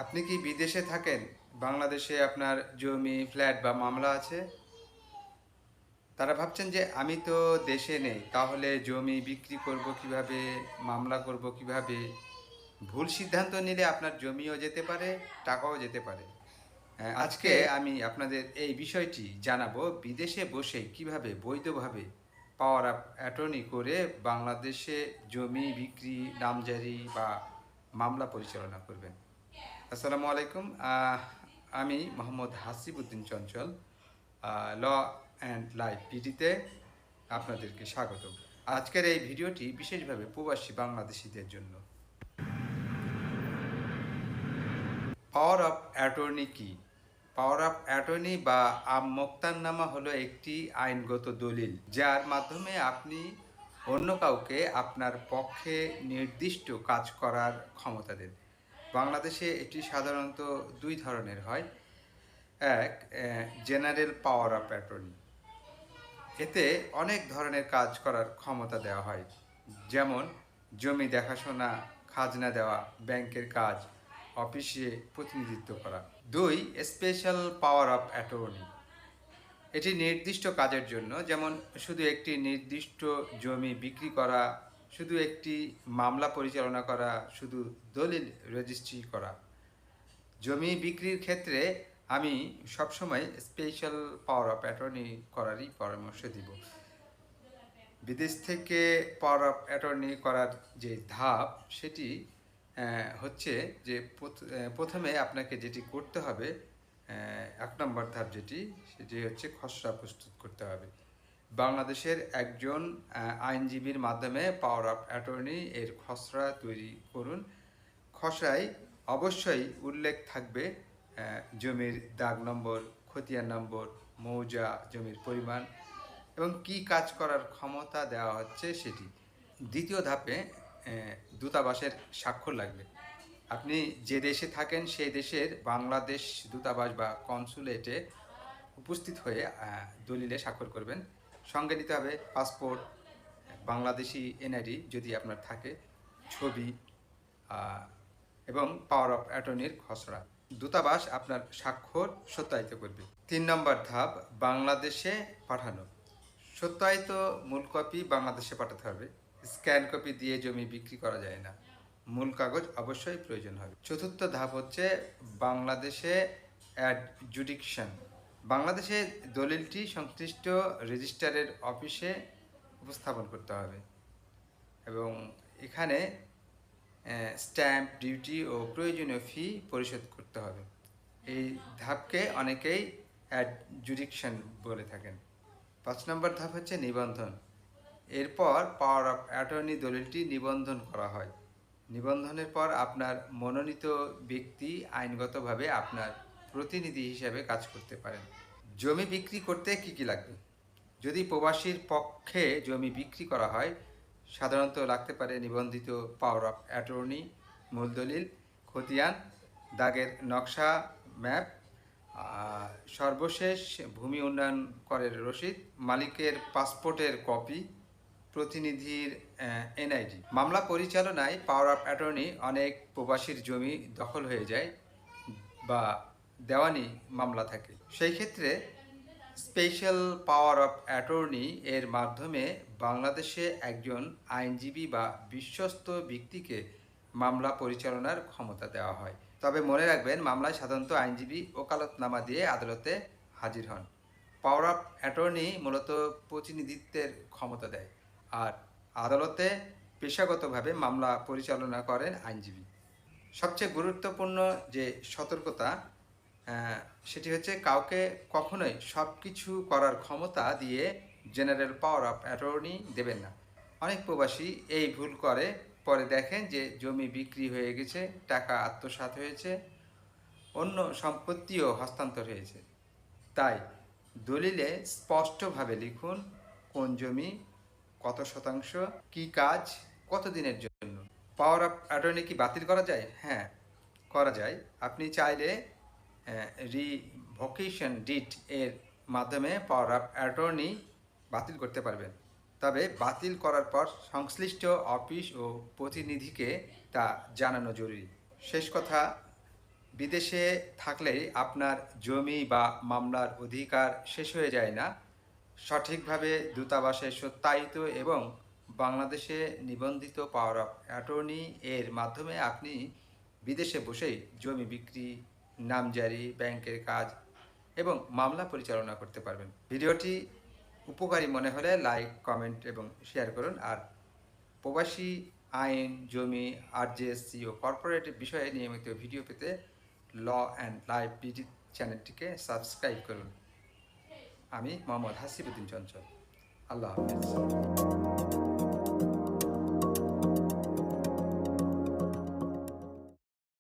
আপনি কি বিদেশে থাকেন? বাংলাদেশে আপনার জমি, ফ্ল্যাট বা মামলা আছে? তারা ভাবছেন যে আমি তো দেশে নেই। তাহলে জমি বিক্রি করব কিভাবে? মামলা করব কিভাবে? ভুল সিদ্ধান্ত নিলে আপনার জমিও যেতে পারে, টাকাও যেতে পারে। আজকে আমি আপনাদের এই বিষয়টি জানাবো বিদেশে বসে কিভাবে বৈধভাবে পাওয়ার অফ অ্যাটর্নি করে বাংলাদেশে জমি বিক্রি, নামজারি বা মামলা পরিচালনা করবেন। আসসালামু আলাইকুম। আমি মোহাম্মদ হাসিবুদ্দিন চঞ্চল, ল অ্যান্ড লাইফ পিডিতে আপনাদেরকে স্বাগতম। আজকের এই ভিডিওটি বিশেষভাবে প্রবাসী বাংলাদেশিদের জন্য। পাওয়ার অফ অ্যাটর্নি কি? পাওয়ার অফ অ্যাটর্নি বা মোক্তারনামা হলো একটি আইনগত দলিল যার মাধ্যমে আপনি অন্য কাউকে আপনার পক্ষে নির্দিষ্ট কাজ করার ক্ষমতা দেন। বাংলাদেশে এটি সাধারণত দুই ধরনের হয়। এক, জেনারেল পাওয়ার অফ অ্যাটর্নি। এতে অনেক ধরনের কাজ করার ক্ষমতা দেওয়া হয়, যেমন জমি দেখাশোনা, খাজনা দেওয়া, ব্যাংকের কাজ, অফিসে প্রতিনিধিত্ব করা। দুই, স্পেশাল পাওয়ার অফ অ্যাটর্নি। এটি নির্দিষ্ট কাজের জন্য, যেমন শুধু একটি নির্দিষ্ট জমি বিক্রি করা, শুধু একটি মামলা পরিচালনা করা, শুধু দলিল রেজিস্ট্রি করা। জমি বিক্রির ক্ষেত্রে আমি সবসময় স্পেশাল পাওয়ার অফ অ্যাটর্নি করারই পরামর্শ দিব। বিদেশ থেকে পাওয়ার অফ অ্যাটর্নি করার যে ধাপ, সেটি হচ্ছে যে প্রথমে আপনাকে যেটি করতে হবে, 1 নম্বর ধাপ সেটি হচ্ছে খসড়া প্রস্তুত করতে হবে। বাংলাদেশের একজন আইনজীবীর মাধ্যমে পাওয়ার অফ অ্যাটর্নি এর খসড়া তৈরি করুন। খসড়ায় অবশ্যই উল্লেখ থাকবে জমির দাগ নম্বর, খতিয়ান নম্বর, মৌজা, জমির পরিমাণ এবং কি কাজ করার ক্ষমতা দেওয়া হচ্ছে সেটি। দ্বিতীয় ধাপে দূতাবাসের স্বাক্ষর লাগবে। আপনি যে দেশে থাকেন সেই দেশের বাংলাদেশ দূতাবাস বা কনসুলেটে উপস্থিত হয়ে দলিলে স্বাক্ষর করবেন। সঙ্গে নিতে হবে পাসপোর্ট, বাংলাদেশি এনআইডি যদি আপনার থাকে, ছবি এবং পাওয়ার অফ অ্যাটর্নির খসড়া। দূতাবাস আপনার স্বাক্ষর সত্যায়িত করবে। 3 নম্বর ধাপ, বাংলাদেশে পাঠানো। সত্যায়িত মূল কপি বাংলাদেশে পাঠাতে হবে। স্ক্যান কপি দিয়ে জমি বিক্রি করা যায় না, মূল কাগজ অবশ্যই প্রয়োজন হবে। চতুর্থ ধাপ হচ্ছে বাংলাদেশে অ্যাডজুডিকশন। বাংলাদেশে দলিলটি সংশ্লিষ্ট রেজিস্ট্রারের অফিসে উপস্থাপন করতে হবে এবং এখানে স্ট্যাম্প ডিউটি ও প্রয়োজনীয় ফি পরিশোধ করতে হবে। এই ধাপকে অনেকেই অ্যাডজুডিকশন বলে থাকেন। 5 নম্বর ধাপ হচ্ছে নিবন্ধন। এরপর পাওয়ার অফ অ্যাটর্নি দলিলটি নিবন্ধন করা হয়। নিবন্ধনের পর আপনার মনোনীত ব্যক্তি আইনগতভাবে আপনার প্রতিনিধি হিসাবে কাজ করতে পারেন। জমি বিক্রি করতে কী কী লাগবে? যদি প্রবাসীর পক্ষে জমি বিক্রি করা হয়, সাধারণত লাগতে পারে নিবন্ধিত পাওয়ার অফ অ্যাটর্নি, মূল দলিল, খতিয়ান, দাগের নকশা, ম্যাপ, সর্বশেষ ভূমি উন্নয়ন করের রসিদ, মালিকের পাসপোর্টের কপি, প্রতিনিধির এনআইডি। মামলা পরিচালনায় পাওয়ার অফ অ্যাটর্নি অনেক প্রবাসীর জমি দখল হয়ে যায় বা দেওয়ানি মামলা থাকে। সেই ক্ষেত্রে স্পেশাল পাওয়ার অফ অ্যাটর্নি এর মাধ্যমে বাংলাদেশে একজন আইনজীবী বা বিশ্বস্ত ব্যক্তিকে মামলা পরিচালনার ক্ষমতা দেওয়া হয়। তবে মনে রাখবেন, মামলায় সাধারণত আইনজীবী ওকালতনামা দিয়ে আদালতে হাজির হন। পাওয়ার অফ অ্যাটর্নি মূলত প্রতিনিধিত্বের ক্ষমতা দেয়, আর আদালতে পেশাগতভাবে মামলা পরিচালনা করেন আইনজীবী। সবচেয়ে গুরুত্বপূর্ণ যে সতর্কতা, সেটি হচ্ছে কাউকে কখনোই সব কিছু করার ক্ষমতা দিয়ে জেনারেল পাওয়ার অফ অ্যাটর্নি দেবেন না। অনেক প্রবাসী এই ভুল করে, পরে দেখেন যে জমি বিক্রি হয়ে গেছে, টাকা আত্মসাৎ হয়েছে, অন্য সম্পত্তিও হস্তান্তর হয়েছে। তাই দলিলে স্পষ্টভাবে লিখুন কোন জমি, কত শতাংশ, কি কাজ, কত দিনের জন্য। পাওয়ার অফ অ্যাটর্নি কি বাতিল করা যায়? হ্যাঁ, করা যায়। আপনি চাইলে রিভোকেশন ডিড এর মাধ্যমে পাওয়ার অফ অ্যাটর্নি বাতিল করতে পারবেন। তবে বাতিল করার পর সংশ্লিষ্ট অফিস ও প্রতিনিধিকে তা জানানো জরুরি। শেষ কথা, বিদেশে থাকলেই আপনার জমি বা মামলার অধিকার শেষ হয়ে যায় না। সঠিকভাবে দূতাবাসে সত্যায়িত এবং বাংলাদেশে নিবন্ধিত পাওয়ার অফ অ্যাটর্নি এর মাধ্যমে আপনি বিদেশে বসেই জমি বিক্রি, নামজারি, ব্যাংকের কাজ এবং মামলা পরিচালনা করতে পারবেন। ভিডিওটি উপকারী মনে হলে লাইক, কমেন্ট এবং শেয়ার করুন। আর প্রবাসী আইন, জমি, আরজেএসসি ও কর্পোরেট বিষয়ে নিয়মিত ভিডিও পেতে ল অ্যান্ড লাইফ বিডি চ্যানেলটিকে সাবস্ক্রাইব করুন। আমি মোহাম্মদ হাসিবুদ্দিন চঞ্চল। আল্লাহ হাফেজ।